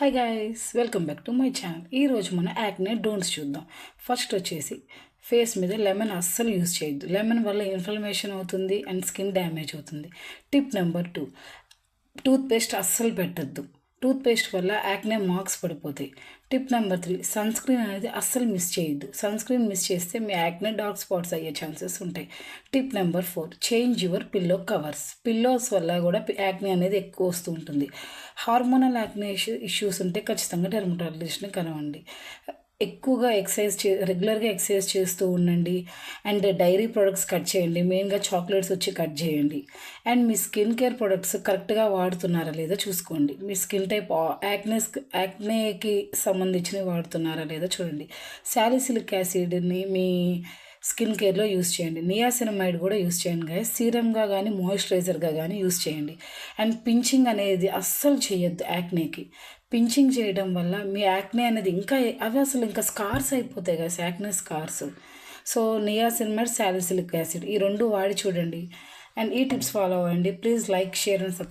Hi guys, welcome back to my channel. ఈరోజు మనం acne don'ts చూద్దాం. ఫస్ట్ వచ్చేసి ఫేస్ మీద లెమన్ అస్సలు యూజ్ చేయొద్దు. లెమన్ వల్ల ఇన్ఫ్లమేషన్ అవుతుంది అండ్ స్కిన్ డ్యామేజ్ అవుతుంది. టిప్ నెంబర్ 2, టూత్పేస్ట్ అస్సలు పెట్టద్దు. టూత్పేస్ట్ వల్ల యాక్నే మార్క్స్ పడిపోతాయి. టిప్ నెంబర్ 3, సన్ స్క్రీన్ అనేది అస్సలు మిస్ చేయొద్దు. సన్ స్క్రీన్ మిస్ చేస్తే మీ యాక్నే డార్క్ స్పాట్స్ అయ్యే ఛాన్సెస్ ఉంటాయి. Tip number 4, change your pillow covers. Pillows వల్ల కూడా యాక్నే అనేది ఎక్కువ వస్తూ ఉంటుంది. హార్మోనల్ యాక్నే ఇష్యూస్ ఉంటే ఖచ్చితంగా డెర్మటాలజిస్ట్ని కలవండి. ఎక్కువగా రెగ్యులర్గా ఎక్సర్సైజ్ చేస్తూ ఉండండి. అండ్ డైరీ ప్రొడక్ట్స్ కట్ చేయండి. మెయిన్గా చాక్లెట్స్ వచ్చి కట్ చేయండి. And me skin care products కరెక్ట్గా వాడుతున్నారా లేదా చూసుకోండి. మీ స్కిన్ టైప్ యాక్నేకి సంబంధించినవి వాడుతున్నారా లేదా చూడండి. సాలిసిలిక్ యాసిడ్ని మీ స్కిన్ కేర్లో యూస్ చేయండి. నియాసినమైడ్ కూడా యూస్ చేయండి గైస్. సీరమ్గా కానీ మాయిశ్చరైజర్గా కానీ యూస్ చేయండి. అండ్ పించింగ్ అనేది అస్సలు చేయొద్దు. యాక్నేకి పించింగ్ చేయడం వల్ల మీ యాక్నే అనేది ఇంకా స్కార్స్ అయిపోతాయి కదా, acne scars. So niacinamide, salicylic acid ఈ రెండు వాడి చూడండి. అండ్ ఈ టిప్స్ ఫాలో అవ్వండి. Please like, share and subscribe.